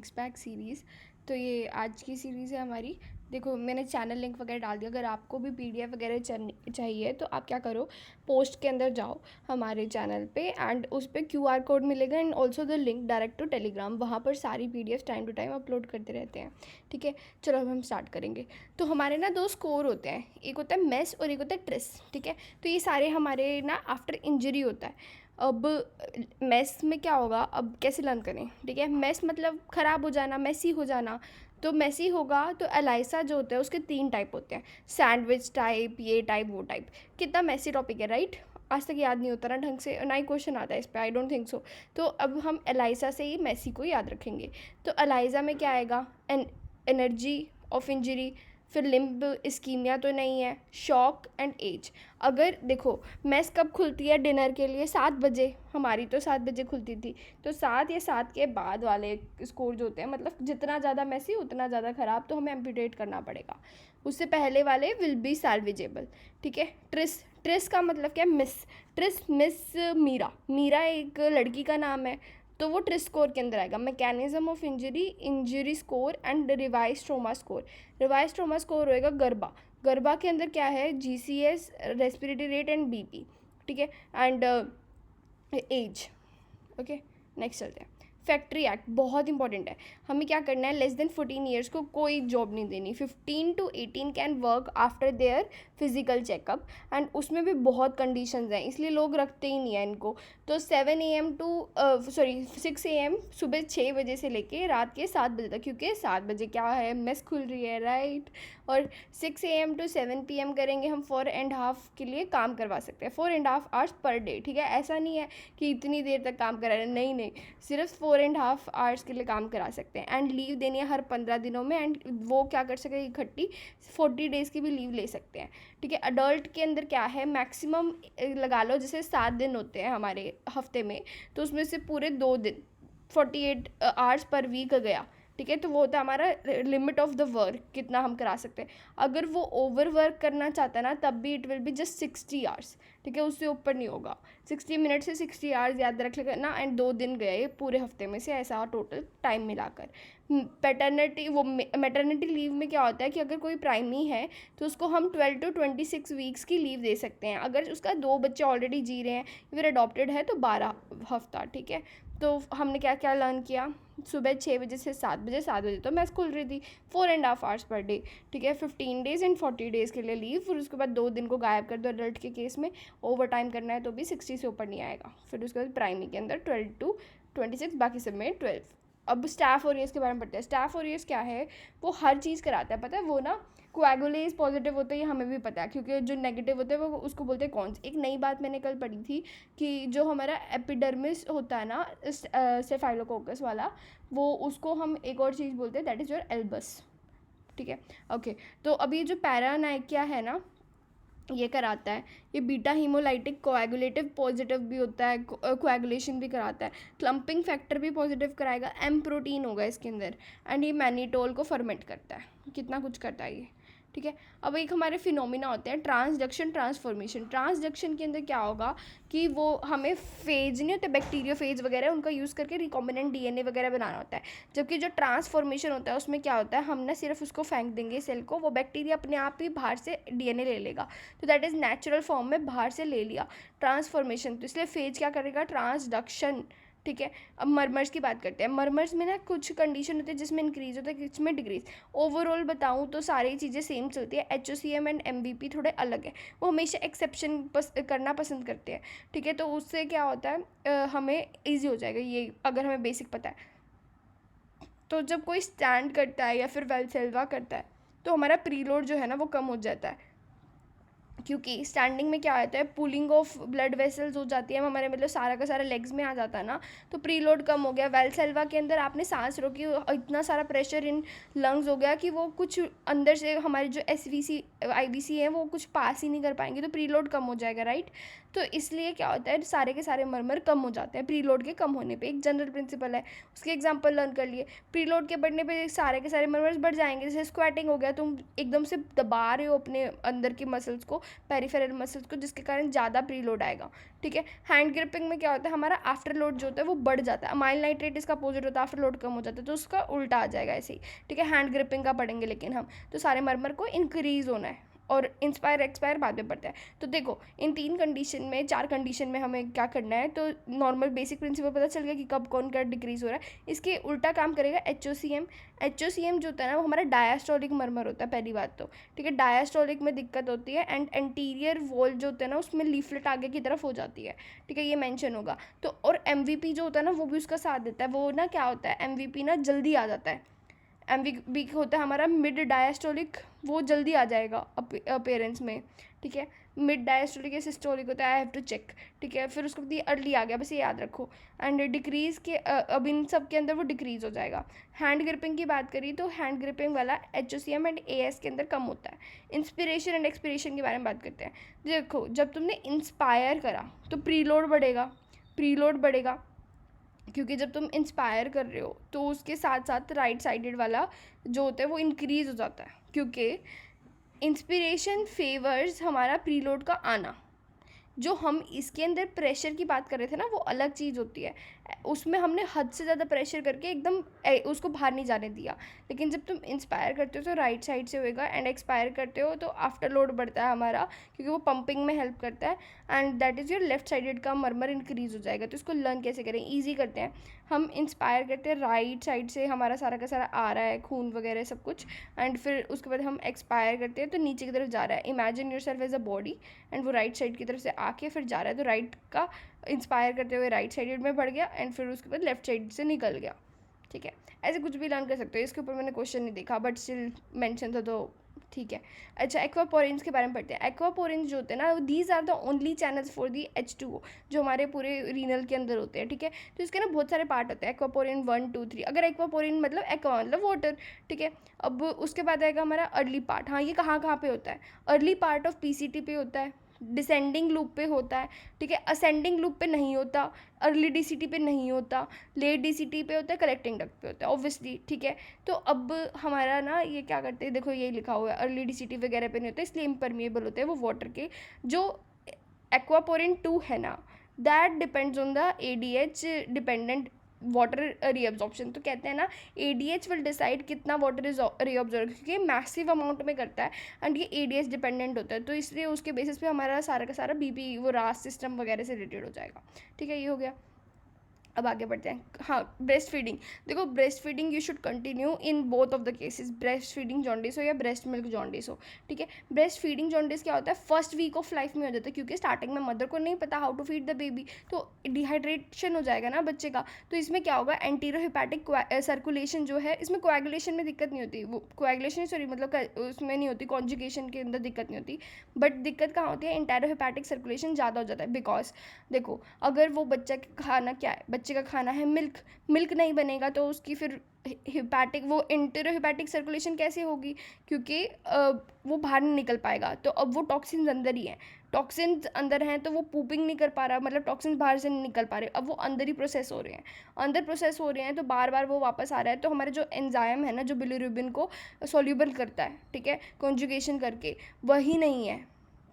Pack series. तो ये आज की सीरीज़ है हमारी। देखो मैंने चैनल लिंक वगैरह डाल दिया, अगर आपको भी पीडीएफ वगैरह चाहिए तो आप क्या करो, पोस्ट के अंदर जाओ हमारे चैनल पे एंड उस पर क्यूआर कोड मिलेगा and also the link direct to Telegram. वहाँ पर सारी PDF time to time upload करते रहते हैं। ठीक है, चलो अब हम स्टार्ट करेंगे। तो हमारे ना 2 स्कोर होते हैं, एक होता है मेस और एक होता है ट्रिस। ठीक है, तो ये सारे हमारे ना आफ्टर इंजरी होता है। अब मेस में क्या होगा, अब कैसे लर्न करें। ठीक है, मेस मतलब ख़राब हो जाना, मेसी हो जाना। तो मेसी होगा तो एलाइसा जो होता है उसके 3 टाइप होते हैं, सैंडविच टाइप, ये टाइप, वो टाइप। कितना मेसी टॉपिक है राइट, आज तक याद नहीं होता ना ढंग से, ना ही क्वेश्चन आता है इस पर, आई डोंट थिंक सो। तो अब हम एलाइसा से ही मेसी को याद रखेंगे। तो एलाइजा में क्या आएगा, एनर्जी ऑफ इंजरी, फिर लिम्ब इस्कीमिया तो नहीं है, शॉक एंड एज। अगर देखो मेस कब खुलती है डिनर के लिए, 7 बजे, हमारी तो 7 बजे खुलती थी। तो 7 या 7 के बाद वाले स्कोर जो होते हैं, मतलब जितना ज़्यादा मेसी उतना ज़्यादा ख़राब, तो हमें एम्पूटेट करना पड़ेगा। उससे पहले वाले विल बी सैल्वेजेबल। ठीक है, ट्रिस, ट्रिस का मतलब क्या है, मिस। ट्रिस मिस मीरा, मीरा एक लड़की का नाम है, तो वो ट्रिस स्कोर के अंदर आएगा। Mechanism of injury, injury score and revise trauma score. Revise trauma score होएगा गर्बा। गर्बा के अंदर क्या है, GCS, respiratory rate and BP. ठीक है, एंड एज। ओके, नेक्स्ट चलते हैं। फैक्ट्री एक्ट बहुत इंपॉर्टेंट है। हमें क्या करना है, लेस देन 14 ईयर्स को कोई जॉब नहीं देनी। 15 to 18 can work after their physical checkup, and उसमें भी बहुत कंडीशंस हैं, इसलिए लोग रखते ही नहीं हैं इनको। तो 7 AM टू 6 AM, सुबह 6 बजे से लेके रात के 7 बजे तक, क्योंकि 7 बजे क्या है, मेस खुल रही है राइट। और 6 AM टू 7 PM करेंगे हम, 4.5 के लिए काम करवा सकते हैं, 4.5 आवर्स पर डे। ठीक है, ऐसा नहीं है कि इतनी देर तक काम करा रहे हैं, नहीं नहीं, सिर्फ 4.5 आवर्स के लिए काम करा सकते हैं। एंड लीव देनी है हर 15 दिनों में, एंड वो क्या कर सकते हैं, इकट्ठी 40 डेज़ की भी लीव ले सकते हैं। ठीक है, अडल्ट के अंदर क्या है, मैक्सिमम लगा लो जैसे 7 दिन होते हैं हमारे हफ्ते में, तो उसमें से पूरे 2 दिन 48 आवर्स पर वीक गया। ठीक है, तो वो होता है हमारा लिमिट ऑफ द वर्क, कितना हम करा सकते हैं। अगर वो ओवर वर्क करना चाहता है ना, तब भी it will be just 60 hours. ठीक है, उससे ऊपर नहीं होगा। 60 मिनट से 60 आवर्स याद रख लेना, एंड 2 दिन गए पूरे हफ्ते में से, ऐसा टोटल टाइम मिलाकर। पैटर्निटी, वो मैटर्निटी लीव में क्या होता है कि अगर कोई प्राइमी है तो उसको हम 12 to 26 वीक्स की लीव दे सकते हैं। अगर उसका 2 बच्चे ऑलरेडी जी रहे हैं, फिर अडॉप्टेड है, तो 12 हफ्ता। ठीक है, तो हमने क्या क्या लर्न किया, सुबह 6 बजे से 7 बजे, 7 बजे तो मैं स्कूल रही थी, 4.5 आवर्स पर डे। ठीक है, 15 डेज़ एंड 40 डेज़ के लिए लीव, फिर उसके बाद 2 दिन को गायब कर दो। अडल्ट के केस में ओवर टाइम करना है तो भी 60 से ऊपर नहीं आएगा। फिर उसके बाद प्राइमरी के अंदर 12 to 26, बाकी सब में 12। अब स्टाफ ओरियस के बारे में पढ़ते हैं। स्टाफ ओरियस क्या है, वो हर चीज़ कराता है, पता है वो ना, कोएगुलेज पॉजिटिव होते हैं, ये हमें भी पता है, क्योंकि जो नेगेटिव होते हैं वो उसको बोलते हैं कौन। एक नई बात मैंने कल पढ़ी थी कि जो हमारा एपिडर्मिस होता है ना, सेफाइलोकोकस वाला, वो उसको हम एक और चीज़ बोलते हैं, दैट इज़ योर एल्बस। ठीक है, ओके। तो अभी जो पैरानाइकिया है ना, ये कराता है, ये बीटा हीमोलाइटिक कोएगुलेटिव पॉजिटिव भी होता है, कोएगुलेशन भी कराता है। क्लम्पिंग फैक्टर भी पॉजिटिव कराएगा, एम प्रोटीन होगा इसके अंदर, एंड ये मैनिटोल को फर्मेंट करता है। कितना कुछ करता है ये। ठीक है, अब एक हमारे फिनोमिना होते हैं, ट्रांसडक्शन, ट्रांसफॉर्मेशन। ट्रांसडक्शन के अंदर क्या होगा कि वो हमें फेज नहीं होते, बैक्टीरिया फेज वगैरह, उनका यूज़ करके रिकॉम्बिनेंट डीएनए वगैरह बनाना होता है। जबकि जो ट्रांसफॉर्मेशन होता है उसमें क्या होता है, हम ना सिर्फ उसको फेंक देंगे सेल को, वो बैक्टीरिया अपने आप ही बाहर से डीएनए ले लेगा, तो दैट इज़ नेचुरल फॉर्म में बाहर से ले लिया। ट्रांसफॉर्मेशन, तो इसलिए फेज क्या करेगा, ट्रांसडक्शन। ठीक है, अब मरमर्स की बात करते हैं। मरमर्स में ना कुछ कंडीशन होती है जिसमें इंक्रीज होता है, किसमें डिक्रीज। ओवरऑल बताऊं तो सारी चीज़ें सेम चलती है, HOCM एंड MVP थोड़े अलग है, वो हमेशा एक्सेप्शन करना पसंद करते हैं। ठीक है, तो उससे क्या होता है, हमें ईजी हो जाएगा ये अगर हमें बेसिक पता है। तो जब कोई स्टैंड करता है या फिर वेल्सेल्वा करता है, तो हमारा प्रीलोड जो है ना वो कम हो जाता है, क्योंकि स्टैंडिंग में क्या होता है, पुलिंग ऑफ ब्लड वेसल्स हो जाती है हमारे, मतलब सारा का सारा लेग्स में आ जाता है ना, तो प्रीलोड कम हो गया। वेल्सेल्वा के अंदर आपने सांस रोकी, इतना सारा प्रेशर इन लंग्स हो गया कि वो कुछ अंदर से हमारे जो SVC IVC है वो कुछ पास ही नहीं कर पाएंगे, तो प्रीलोड कम हो जाएगा राइट। तो इसलिए क्या होता है, सारे के सारे मरमर कम हो जाते हैं प्रीलोड के कम होने पे। एक जनरल प्रिंसिपल है, उसके एग्जांपल लर्न कर लिए। प्रीलोड के बढ़ने पे सारे के सारे मरमर्स बढ़ जाएंगे। जैसे स्क्वाटिंग हो गया, तुम एकदम से दबा रहे हो अपने अंदर की मसल्स को, पेरिफेरल मसल्स को, जिसके कारण ज़्यादा प्रीलोड आएगा, ठीक है। हैंड ग्रिपिंग में क्या होता है, हमारा आफ्टर लोड जो होता है वो बढ़ जाता है। अमाइल नाइट्रेट इसका अपोजिट होता है, आफ्टर लोड कम हो जाता है, तो उसका उल्टा आ जाएगा ऐसे ही, ठीक है। हैंड ग्रिपिंग का पढ़ेंगे लेकिन हम, तो सारे मरमर को इंक्रीज़ होना है और इंस्पायर एक्सपायर बाद में पड़ता है। तो देखो इन 3 कंडीशन में, 4 कंडीशन में हमें क्या करना है, तो नॉर्मल बेसिक प्रिंसिपल पता चल गया कि कब कौन का डिक्रीज़ हो रहा है। इसके उल्टा काम करेगा HOCM। HOCM जो होता है ना वो हमारा डायस्टोलिक मरमर होता है, पहली बात तो, ठीक है। डायस्टोलिक में दिक्कत होती है एंड एंटीरियर वॉल जो होता है ना उसमें लीफलेट आगे की तरफ हो जाती है, ठीक है, ये मेंशन होगा। तो और MVP जो होता है ना वो भी उसका साथ देता है। वो ना क्या होता है, MVP ना जल्दी आ जाता है। MVP होता है हमारा मिड डायस्टोलिक, वो जल्दी आ जाएगा अपेरेंस में, ठीक है। मिड डायस्टोलिक या सिस्टोलिक होता है, आई हैव टू चेक, ठीक है। फिर उसके बाद ये अर्ली आ गया, बस ये याद रखो। एंड डिक्रीज़ के अब इन सब के अंदर वो डिक्रीज़ हो जाएगा। हैंड ग्रिपिंग की बात करी तो हैंड ग्रिपिंग वाला HOCM एंड AS के अंदर कम होता है। इंस्पिरेशन एंड एक्सपिरेशन के बारे में बात करते हैं। देखो जब तुमने इंस्पायर करा तो प्रीलोड बढ़ेगा, प्रीलोड बढ़ेगा, क्योंकि जब तुम इंस्पायर कर रहे हो तो उसके साथ साथ राइट साइडेड वाला जो होता है वो इंक्रीज़ हो जाता है, क्योंकि इंस्पिरेशन फेवर्स हमारा प्रीलोड का आना। जो हम इसके अंदर प्रेशर की बात कर रहे थे ना वो अलग चीज़ होती है, उसमें हमने हद से ज़्यादा प्रेशर करके एकदम उसको बाहर नहीं जाने दिया। लेकिन जब तुम इंस्पायर करते हो तो राइट साइड से होएगा, एंड एक्सपायर करते हो तो आफ्टर लोड बढ़ता है हमारा, क्योंकि वो पंपिंग में हेल्प करता है। And that is your left sided का मरमर इंक्रीज़ हो जाएगा। तो इसको लर्न कैसे करें, ईजी करते हैं। हम इंस्पायर करते हैं, राइट साइड से हमारा सारा का सारा आ रहा है खून वगैरह सब कुछ, एंड फिर उसके बाद हम एक्सपायर करते हैं तो नीचे की तरफ जा रहा है। Imagine yourself as a body, and वो राइट साइड की तरफ से आके फिर जा रहा है। तो राइट का इंस्पायर करते हुए राइट साइड में बढ़ गया एंड फिर उसके बाद लेफ्ट साइड से निकल गया, ठीक है। ऐसे कुछ भी लर्न कर सकते हो। इसके ऊपर मैंने क्वेश्चन नहीं देखा बट स्टिल मेंशन था, तो ठीक है। अच्छा, एक्वापोरिन्स के बारे में पढ़ते हैं। एक्वापोरिन्स जो होते हैं ना, these are the only channels for the H2O जो हमारे पूरे रीनल के अंदर होते हैं, ठीक है। तो इसके ना बहुत सारे पार्ट होते हैं, एक्वापोरिन 1 2 3। अगर एक्वापोरिन मतलब एक्वा मतलब वाटर, ठीक है। अब उसके बाद आएगा हमारा अर्ली पार्ट। हाँ, ये कहाँ कहाँ पे होता है, अर्ली पार्ट ऑफ PCT पे होता है, डिसेंडिंग लूप पे होता है, ठीक है। असेंडिंग लूप पे नहीं होता, अर्ली DCT पे नहीं होता, लेट DCT पे होता है, कलेक्टिंग डक्ट पे होता है ऑब्वियसली, ठीक है। तो अब हमारा ना ये क्या करते हैं, देखो ये लिखा हुआ है अर्ली DCT वगैरह पे नहीं होता, इसलिए इम्परमिएबल होते हैं वो वाटर के। जो एक्वापोरिन 2 है ना, that depends on the ADH dependent water reabsorption. तो कहते हैं ना ADH विल डिसाइड कितना वाटर इज रीअब्जॉर्ब, क्योंकि मैसिव अमाउंट में करता है एंड ये ADH डिपेंडेंट होता है। तो इसलिए उसके बेसिस पे हमारा सारा का सारा BP वो रास सिस्टम वगैरह से रिलेटेड हो जाएगा, ठीक है। ये हो गया। अब आगे बढ़ते हैं। हाँ, ब्रेस्ट फीडिंग। देखो breast feeding you should continue in both of the cases, breast feeding jaundice हो या ब्रेस्ट मिल्क जॉन्डिस हो, ठीक है। ब्रेस्ट फीडिंग जॉन्डिस क्या होता है, फर्स्ट वीक ऑफ लाइफ में हो जाता है, क्योंकि स्टार्टिंग में मदर को नहीं पता how to feed the baby, तो डिहाइड्रेशन हो जाएगा ना बच्चे का। तो इसमें क्या होगा, एंटीरो हिपैटिक सर्कुलेशन जो है, इसमें कोएगुलेशन में दिक्कत नहीं होती, वो कोएगुलेशन सॉरी मतलब उसमें नहीं होती, कॉन्जुगेशन के अंदर दिक्कत नहीं होती, बट दिक्कत कहाँ होती है, एंटीरो हिपैटिक सर्कुलेशन ज़्यादा हो जाता है। बिकॉज देखो अगर वो बच्चा खाना क्या है, बच्चे का खाना है मिल्क, मिल्क नहीं बनेगा तो उसकी फिर हिपैटिक वो इंटेरो हिपैटिक सर्कुलेशन कैसे होगी, क्योंकि वो बाहर नहीं निकल पाएगा। तो अब वो टॉक्सिन्स अंदर ही हैं, टॉक्सिन्स अंदर हैं तो वो पूपिंग नहीं कर पा रहा, मतलब टॉक्सिन्स बाहर से नहीं निकल पा रहे, अब वो अंदर ही प्रोसेस हो रहे हैं, अंदर प्रोसेस हो रहे हैं तो बार बार वो वापस आ रहा है। तो हमारे जो एंजाइम है ना जो बिलिरुबिन को सोल्यूबल करता है, ठीक है, कॉन्जुगेशन करके, वही नहीं है,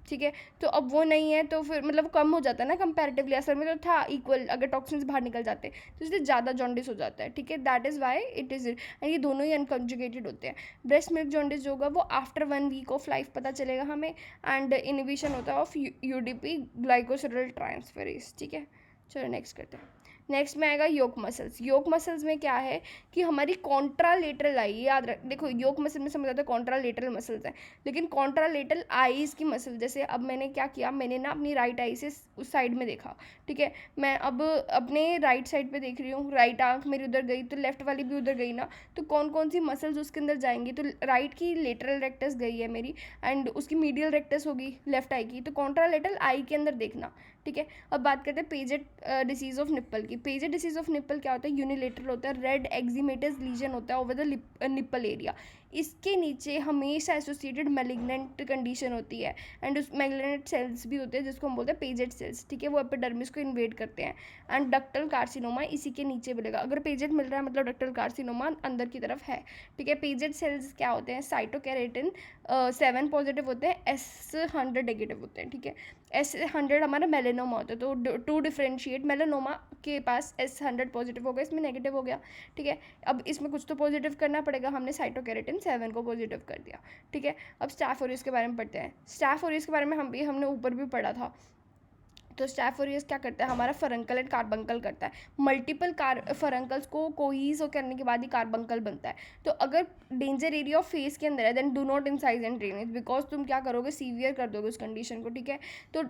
ठीक है। तो अब वो नहीं है तो फिर मतलब कम हो जाता है ना कंपैरेटिवली, असल में तो था इक्वल, अगर टॉक्सिन्स बाहर निकल जाते तो इसलिए ज़्यादा जॉन्डिस हो जाता है, ठीक है। That is why it is and ये दोनों ही अनकॉन्जुगेटेड होते हैं। ब्रेस्ट मिल्क जॉन्डिस जो होगा वो आफ्टर 1 वीक ऑफ लाइफ पता चलेगा हमें, एंड इनिबिशन होता है ऑफ UDP ग्लाइकोसिडल ट्रांसफेरेज, ठीक है। चलो नेक्स्ट करते हैं। नेक्स्ट में आएगा योक मसल्स। योक मसल्स में क्या है कि हमारी कॉन्ट्रालेटरल आई, याद रख, देखो योक मसल में समझ आता है कॉन्ट्रालेटरल मसल्स हैं, लेकिन कॉन्ट्रालेटरल आईज की मसल, जैसे अब मैंने क्या किया, मैंने ना अपनी राइट आई से उस साइड में देखा, ठीक है। मैं अब अपने राइट साइड पे देख रही हूँ, राइट आंख मेरी उधर गई तो लेफ्ट वाली भी उधर गई ना, तो कौन कौन सी मसल्स उसके अंदर जाएंगी, तो राइट की लेटरल रेक्टस गई है मेरी, एंड उसकी मीडियल रेक्टस होगी लेफ्ट आई की, तो कॉन्ट्रालेटरल आई के अंदर देखना, ठीक है। अब बात करते हैं पेजेट डिसीज ऑफ निप्पल की। पेजेट डिसीज ऑफ निप्पल क्या होता है, यूनिलेटरल होता है, रेड एक्जिमेटस लीजन होता है ओवर द निप्पल एरिया। इसके नीचे हमेशा एसोसिएटेड मैलिग्नेंट कंडीशन होती है, एंड उस मैलिग्नेंट सेल्स भी होते हैं जिसको हम बोलते हैं पेजेड सेल्स, ठीक है, वो एपिडर्मिस को इन्वेड करते हैं, एंड डक्टल कार्सिनोमा इसी के नीचे मिलेगा। अगर पेजेड मिल रहा है मतलब डक्टल कार्सिनोमा अंदर की तरफ है, ठीक है। पेजेड सेल्स क्या होते हैं, साइटोकेरेटिन 7 पॉजिटिव होते हैं, S100 नेगेटिव होते हैं, ठीक है। S100 हमारा मेलेनोमा होता है, तो टू डिफ्रेंशिएट मेलेनोमा के पास S100 पॉजिटिव हो गया, इसमें नेगेटिव हो गया, ठीक है। अब इसमें कुछ तो पॉजिटिव करना पड़ेगा, हमने साइटोकेरेटिन 7 को पॉजिटिव कर दिया, ठीक है। अब स्टाफ ओरियस के बारे में पढ़ते हैं। स्टाफ ओरियस के बारे में हमने ऊपर भी पढ़ा था। तो स्टाफ ओरियस क्या करता है, हमारा फरंकल एंड कार्बंकल करता है। मल्टीपल फरंकल्स को कोइज करने के बाद ही कार्बंकल बनता है। तो अगर डेंजर एरिया ऑफ फेस के अंदर है then do not incise and drainage, because तुम क्या करोगे, सीवियर कर दोगे उस कंडीशन को, ठीक है। तो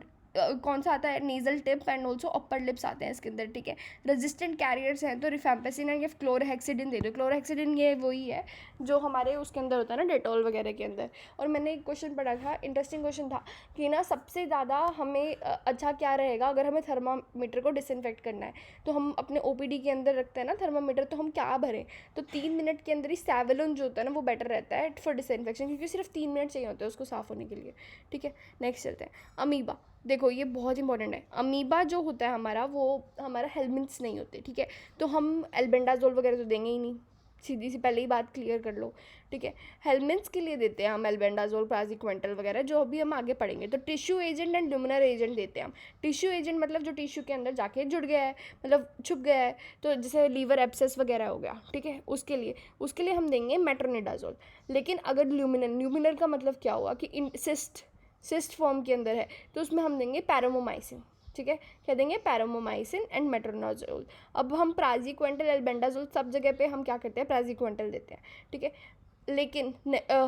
कौन सा आता है, nasal tip and also upper lips आते हैं इसके अंदर, ठीक है। रेजिस्टेंट कैरियर्स हैं तो रिफैम्पेसिन एंड क्लोरहेक्सिडिन दे दो। क्लोरहेक्सिडिन ये वही है जो हमारे उसके अंदर होता है ना, डेटॉल वगैरह के अंदर। और मैंने एक क्वेश्चन पढ़ा था, इंटरेस्टिंग क्वेश्चन था कि ना सबसे ज़्यादा हमें अच्छा क्या रहेगा अगर हमें थर्मामीटर को डिसइंफेक्ट करना है, तो हम अपने OPD के अंदर रखते हैं ना थर्मामीटर, तो हम क्या भरें, तो 3 मिनट के अंदर ही सैवलॉन जो होता है ना वो बेटर रहता है फॉर डिसइंफेक्शन, क्योंकि सिर्फ 3 मिनट चाहिए होते हैं उसको साफ़ होने के लिए, ठीक है। नेक्स्ट चलते हैं, अमीबा। देखो ये बहुत इंपॉर्टेंट है। अमीबा जो होता है हमारा, वो हमारा हेलमिंथ्स नहीं होते, ठीक है। तो हम एल्बेंडाजोल वगैरह तो देंगे ही नहीं, सीधी सी पहले ही बात क्लियर कर लो, ठीक है। हेलमिंथ्स के लिए देते हैं हम एल्बेंडाजोल, प्राजिक्वेंटल वगैरह, जो अभी हम आगे पढ़ेंगे। तो टिश्यू एजेंट एंड ल्यूमिनर एजेंट देते हैं हम। टिश्यू एजेंट मतलब जो टिश्यू के अंदर जाके जुड़ गया है, मतलब छुप गया है, तो जैसे लीवर एब्सेस वगैरह हो गया, ठीक है, उसके लिए हम देंगे मेट्रोनिडाजोल। लेकिन अगर ल्यूमिनर का मतलब क्या हुआ कि सिस्ट फॉर्म के अंदर है, तो उसमें हम देंगे पैरामोमाइसिन, ठीक है। क्या देंगे, पैरामोमाइसिन एंड मेट्रोनिडाजोल। अब हम प्राजिक्वेंटल, एल्बेंडाजोल सब जगह पे हम क्या करते हैं, प्राजिक्वेंटल देते हैं, ठीक है। लेकिन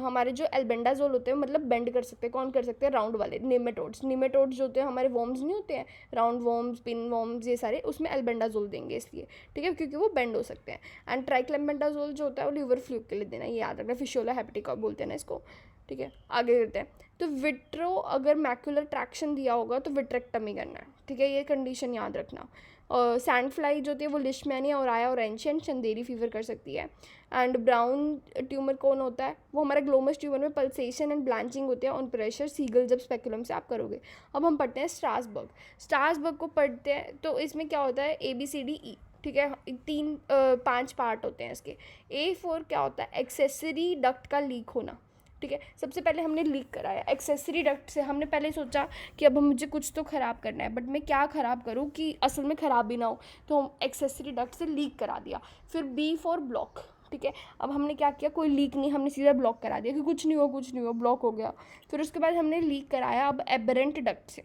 हमारे जो एल्बेंडाजोल होते हैं मतलब बेंड कर सकते हैं, कौन कर सकते हैं, राउंड वाले निमेटोड्स जो होते हैं हमारे वॉर्म्स नहीं होते हैं, राउंड वॉर्म्स, पिन वॉर्म्स, ये सारे, उसमें एल्बेंडाजोल देंगे इसलिए, ठीक है, क्योंकि वो बेंड हो सकते हैं। एंड ट्राइक्लेमेंडाजोल जो होता है वो लीवर फ्लूक के लिए देना, ये याद रखना, फिशोला हेपेटिका बोलते हैं ना इसको, ठीक है। आगे करते हैं, तो विट्रो अगर मैक्युलर ट्रैक्शन दिया होगा तो विट्रेक्टमी करना है, ठीक है, ये कंडीशन याद रखना। सैंड फ्लाई जो होती है वो लिशमैनिया और आया ऑरेंशिया एंड चंदेरी फीवर कर सकती है। एंड ब्राउन ट्यूमर कौन होता है, वो हमारा ग्लोमस ट्यूमर में पल्सेशन एंड ब्लांचिंग होती है ऑन प्रेशर, सीगल जब स्पेकुलम से आप करोगे। अब हम पढ़ते हैं स्ट्रासबर्ग को पढ़ते हैं, तो इसमें क्या होता है, ABCDE, ठीक है, 5 पार्ट होते हैं इसके। A4 क्या होता है, एक्सेसरी डक्ट का लीक होना, ठीक है। सबसे पहले हमने लीक कराया एक्सेसरी डक्ट से, हमने पहले सोचा कि अब मुझे कुछ तो ख़राब करना है, बट मैं क्या ख़राब करूँ कि असल में ख़राब भी ना हो, तो हम एक्सेसरी डक्ट से लीक करा दिया। फिर B4 ब्लॉक, ठीक है। अब हमने क्या किया, कोई लीक नहीं, हमने सीधा ब्लॉक करा दिया कि कुछ नहीं हो, ब्लॉक हो गया। फिर उसके बाद हमने लीक कराया अब एबरेंट डक्ट से,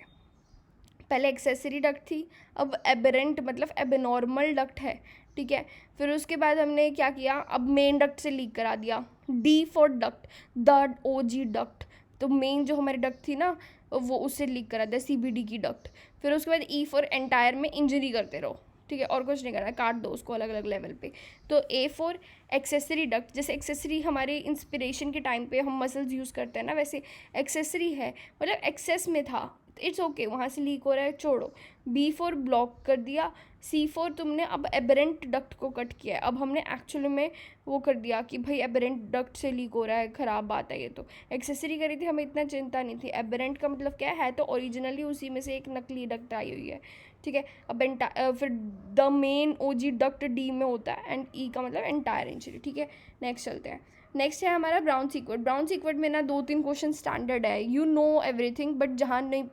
पहले एक्सेसरी डक्ट थी, अब एबरेंट मतलब एबनॉर्मल डक्ट है, ठीक है। फिर उसके बाद हमने क्या किया, अब मेन डक्ट से लीक करा दिया, D4 duct, the OG duct, तो मेन जो हमारी डक्ट थी ना वो उससे लीक करा दिया, CBD की डक्ट। फिर उसके बाद E4 एंटायर में इंजरी करते रहो, ठीक है, और कुछ नहीं करना, काट दो उसको अलग अलग लेवल पे। तो A4 एक्सेसरी डक्ट, जैसे एक्सेसरी हमारे इंस्पिरेशन के टाइम पे हम मसल्स यूज़ करते हैं ना, वैसे एक्सेसरी है, मतलब एक्सेस में था, इट्स ओके, वहाँ से लीक हो रहा है, छोड़ो। B4 ब्लॉक कर दिया। C4 तुमने अब एबरेंट डक्ट को कट किया है, अब हमने एक्चुअली में वो कर दिया कि भाई एबरेंट डक्ट से लीक हो रहा है, ख़राब बात है ये, तो एक्सेसरी करी थी, हमें इतना चिंता नहीं थी। एबरेंट का मतलब क्या है, तो ओरिजिनली उसी में से एक नकली डक्ट आई हुई है, ठीक है। अब फिर the main OG duct D में होता है, एंड E का मतलब एंटायर इंजरी, ठीक है। नेक्स्ट चलते हैं, नेक्स्ट है हमारा ब्राउन सीक्वेट में ना 2-3 क्वेश्चन स्टैंडर्ड है, यू नो एवरीथिंग, बट जहाँ नहीं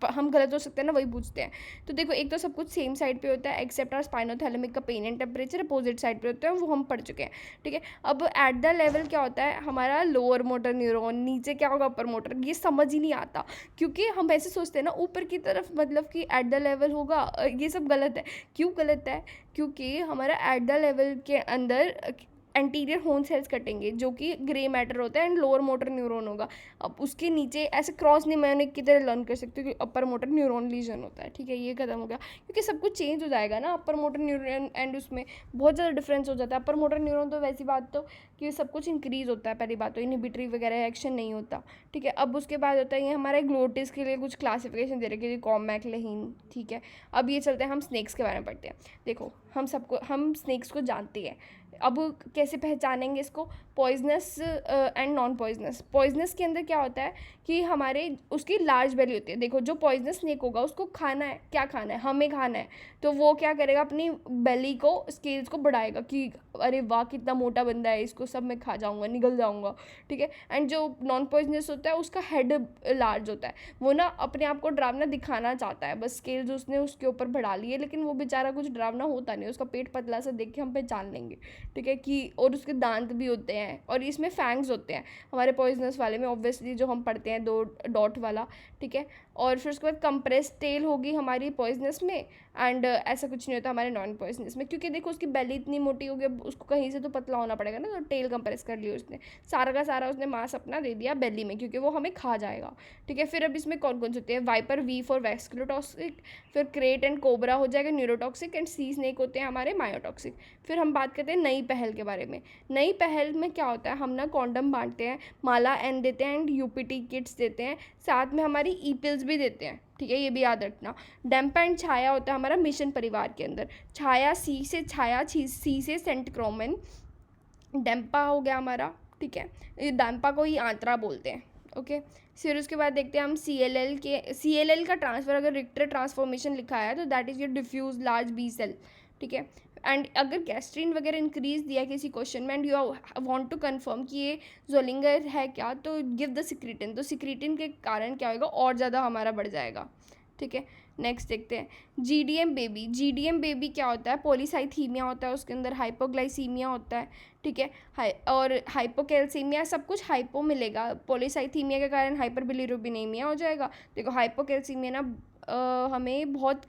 हम गलत हो सकते हैं ना वही पूछते हैं। तो देखो एक तो सब कुछ सेम साइड पे होता है एक्सेप्ट आर स्पाइनोथैलेमिक का pain and temperature opposite side पे होता है, वो हम पढ़ चुके हैं, ठीक है। अब एट द लेवल क्या होता है हमारा लोअर मोटर न्यूरॉन, नीचे क्या होगा अपर मोटर, ये समझ ही नहीं आता, क्योंकि हम ऐसे सोचते हैं ना ऊपर की तरफ मतलब कि एट द लेवल होगा, ये सब गलत है। क्यों गलत है, क्योंकि हमारा एट द लेवल के अंदर एंटीरियर होर्न सेल्स कटेंगे जो कि ग्रे मैटर होता है एंड लोअर मोटर न्यूरॉन होगा। अब उसके नीचे ऐसे क्रॉस निमोनिक की तरह लर्न कर सकते हो कि अपर मोटर न्यूरॉन लीजन होता है, ठीक है, ये खत्म हो गया, क्योंकि सब कुछ चेंज हो जाएगा ना, अपर मोटर न्यूरॉन एंड उसमें बहुत ज़्यादा डिफरेंस हो जाता है। अपर मोटर न्यूरॉन तो वैसी बात तो कि सब कुछ इंक्रीज़ होता है, पहली बात तो इनहिबिटरी वगैरह एक्शन नहीं होता, ठीक है। अब उसके बाद होता है ये हमारे ग्लोटिस के लिए कुछ क्लासिफिकेशन दे रखे हैं, कॉमैक लहीन, ठीक है। अब ये चलते हैं हम स्नेक्स के बारे में पढ़ते हैं। देखो हम स्नेक्स को जानते हैं, अब कैसे पहचानेंगे इसको, poisonous and non poisonous. Poisonous के अंदर क्या होता है कि हमारे उसकी लार्ज बेली होती है। देखो जो पॉइजनस स्नेक होगा उसको खाना है, क्या खाना है, हमें खाना है, तो वो क्या करेगा, अपनी बेली को, स्केल्स को बढ़ाएगा कि अरे वाह कितना मोटा बंदा है, इसको सब मैं खा जाऊँगा, निगल जाऊँगा, ठीक है। एंड जो नॉन पॉइजनस होता है उसका हेड लार्ज होता है, वो ना अपने आप को डरावना दिखाना चाहता है, बस स्केल्स उसने उसके ऊपर बढ़ा लिए, लेकिन वो बेचारा कुछ डरावना होता नहीं, उसका पेट पतला सा देख के हम पहचान लेंगे, ठीक है कि, और उसके दांत भी होते हैं और इसमें फैंग्स होते हैं हमारे पॉइजनस वाले में, ऑब्वियसली जो हम पढ़ते हैं 2 डॉट वाला, ठीक है। और फिर उसके बाद कंप्रेस टेल होगी हमारी पॉइजनस में, एंड ऐसा कुछ नहीं होता हमारे नॉन पॉइजनस में, क्योंकि देखो उसकी बेली इतनी मोटी होगी, अब उसको कहीं से तो पतला होना पड़ेगा ना, तो टेल कंप्रेस कर लिया उसने, सारा का सारा उसने मांस अपना दे दिया बेली में, क्योंकि वो हमें खा जाएगा, ठीक है। फिर अब इसमें कौन कौन से होते हैं, वाइपर, वी फॉर वैस्कुलोटॉक्सिक, फिर क्रेट एंड कोबरा हो जाएगा न्यूरोटॉक्सिक, एंड सी स्नेक होते हैं हमारे मायोटॉक्सिक। फिर हम बात करते हैं नई पहल के बारे में। नई पहल में क्या होता है, हम ना कॉन्डम बांटते हैं, माला एन देते हैं, एंड यूपीटी किट्स देते हैं, साथ में हमारी ई पिल्स भी देते हैं, ठीक है, ये भी याद रखना। डैम्पा एंड छाया होता है हमारा मिशन परिवार के अंदर। छाया सी से छाया, सी से सेंट क्रोमेन, डैम्पा हो गया हमारा, ठीक है, ये डैम्पा को ही आंतरा बोलते हैं, ओके। फिर उसके बाद देखते हैं हम सी एल एल का ट्रांसफर, अगर रिक्टर ट्रांसफॉर्मेशन लिखा है तो that is your diffuse large B cell, ठीक है। एंड अगर गैस्ट्रीन वगैरह इंक्रीज दिया किसी क्वेश्चन में, and you want to confirm कि ये जोलिंगर है क्या, तो गिव द सिक्रीटिन, तो सिक्रीटिन के कारण क्या होगा, और ज़्यादा हमारा बढ़ जाएगा, ठीक है। नेक्स्ट देखते हैं जीडीएम बेबी। जीडीएम बेबी क्या होता है, पॉलीसाइथीमिया होता है, उसके अंदर हाइपोग्लाइसीमिया होता है, ठीक है, और हाइपोकैल्सीमिया, सब कुछ हाइपो मिलेगा, पॉलीसाइथीमिया के कारण हाइपरबिलिरुबिनेमिया हो जाएगा। देखो हाइपोकैल्सीमिया ना हमें बहुत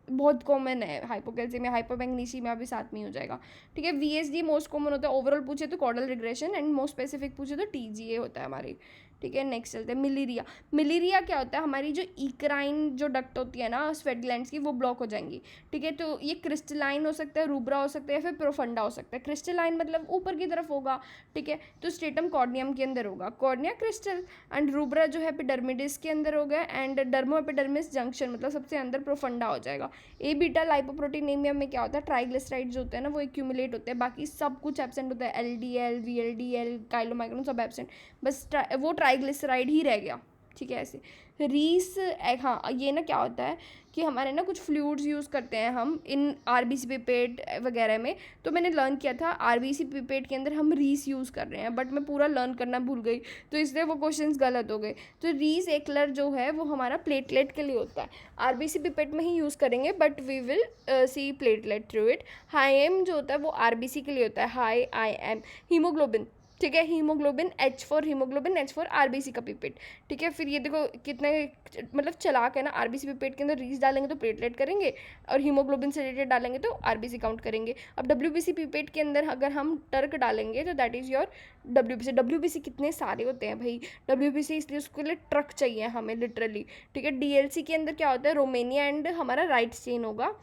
बहुत कॉमन है, हाइपोकैल्सीमिया, हाइपोमैग्नीशियमिया भी साथ में ही हो जाएगा, ठीक है। वीएसडी मोस्ट कॉमन होता है, ओवरऑल पूछे तो caudal regression, and most specific पूछे तो टीजीए होता है हमारी, ठीक है। नेक्स्ट चलते हैं मिलीरिया। मिलीरिया क्या होता है, हमारी जो इक्राइन जो डक्ट होती है ना स्वेट ग्लैंड्स की, वो ब्लॉक हो जाएंगी, ठीक है। तो ये क्रिस्टलाइन हो सकता है, रूब्रा हो सकता है, या फिर प्रोफंडा हो सकता है। क्रिस्टलाइन मतलब ऊपर की तरफ होगा, ठीक है, तो स्ट्रेटम कॉर्नियम के अंदर होगा, कॉर्निया क्रिस्टल, एंड रूब्रा जो है एपिडर्मिडिस के अंदर हो गया, एंड डर्मो एपिडर्मिस जंक्शन मतलब सबसे अंदर प्रोफंडा हो जाएगा। ए बीटा लाइपोप्रोटीनेमिया में क्या होता है, ट्राइग्लिसराइड जो होते हैं ना वो एक्यूमुलेट होते हैं, बाकी सब कुछ एब्सेंट होता है, एलडीएल, वीएलडीएल, काइलोमाइक्रोन सब एब्सेंट, बस वो ट्राइग्लिसराइड ही रह गया, ठीक है। ऐसे रीस, हाँ ये ना क्या होता है कि हमारे ना कुछ फ्लूइड्स यूज़ करते हैं हम इन आरबीसी पिपेट वगैरह में, तो मैंने लर्न किया था आरबीसी पिपेट के अंदर हम रीस यूज़ कर रहे हैं, बट मैं पूरा लर्न करना भूल गई, तो इसलिए वो क्वेश्चंस गलत हो गए। तो रीस एकलर जो है वो हमारा प्लेटलेट के लिए होता है, आरबीसी पिपेट में ही यूज़ करेंगे, but we will see platelet through it. High M जो होता है वो आरबीसी के लिए होता है, हाई आई एम। हीमोग्लोबिन, ठीक है, haemoglobin, H for haemoglobin, H for RBC का पिपेट, ठीक है। फिर ये देखो कितने मतलब चालाक है ना, आरबीसी पिपेट के अंदर रीस डालेंगे तो प्लेटलेट करेंगे, और हीमोग्लोबिन से रिलेटेड डालेंगे तो आरबीसी काउंट करेंगे। अब डब्ल्यूबीसी पिपेट के अंदर अगर हम टर्क डालेंगे तो that is your WBC. WBC कितने सारे होते हैं भाई, डब्ल्यूबीसी इसलिए उसके लिए ट्रक चाहिए हमें लिटरली, ठीक है। डीएलसी के अंदर क्या होता है, रोमेनिया एंड हमारा राइट चेन होगा,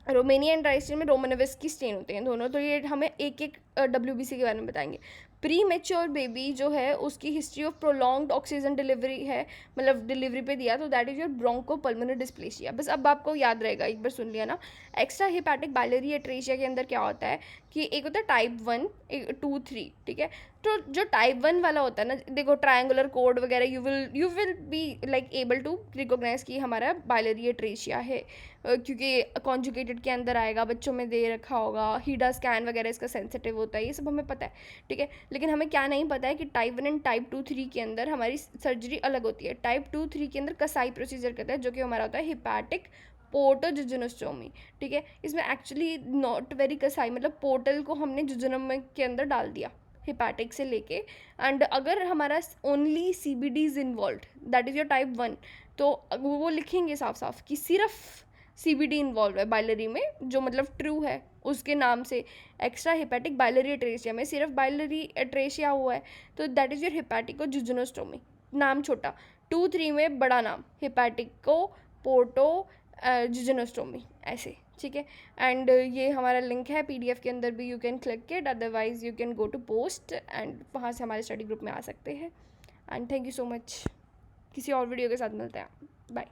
रोमेनिया एंड राइट चेन में रोमनोविस की स्टेन होते हैं दोनों, तो ये हमें एक एक डब्ल्यूबीसी के बारे में बताएंगे। प्री मेच्योर बेबी जो है उसकी history of prolonged oxygen delivery है, मतलब डिलीवरी पे दिया, तो that is your bronchopulmonary dysplasia. बस अब आपको याद रहेगा, एक बार सुन लिया ना। एक्स्ट्रा हिपैटिक बाइलरी एट्रेशिया के अंदर क्या होता है कि एक होता है टाइप 1, 2, 3, ठीक है। तो जो टाइप 1 वाला होता है ना, देखो ट्रायंगुलर कोड वगैरह you will be like able to recognise कि हमारा बाइलरी एट्रेशिया है, क्योंकि कॉन्जुगेटेड के अंदर आएगा, बच्चों में दे रखा होगा, हीडा स्कैन वगैरह इसका सेंसिटिव होता है, ये सब हमें पता है, ठीक है। लेकिन हमें क्या नहीं पता है कि टाइप 1 एंड टाइप 2, 3 के अंदर हमारी सर्जरी अलग होती है। टाइप 2, 3 के अंदर कसाई प्रोसीजर करता है, जो कि हमारा होता है हिपैटिक पोर्टोजुजुनोस्टोमी, ठीक है। इसमें एक्चुअली नॉट वेरी कसाई, मतलब पोर्टल को हमने जुजुनम के अंदर डाल दिया हिपैटिक से लेके, एंड अगर हमारा only CBD is involve, that is your type 1, तो वो लिखेंगे साफ साफ कि सिर्फ सीबीडी इन्वॉल्व है बाइलरी में, जो मतलब ट्रू है उसके नाम से। एक्स्ट्रा हिपैटिक बाइलरी एट्रेशिया में सिर्फ बाइलरी एट्रेशिया हुआ है, तो दैट इज़ योर हिपैटिको जुजुनोस्टोमी, नाम छोटा। 2, 3 में बड़ा नाम हिपैटिको पोर्टो जुजुनोस्टोमी, ऐसे, ठीक है। एंड ये हमारा लिंक है पीडीएफ के अंदर भी, you can click it, otherwise you can go to post and वहाँ से हमारे स्टडी ग्रुप में आ सकते हैं। And thank you so much, किसी और वीडियो के साथ मिलते हैं, बाय।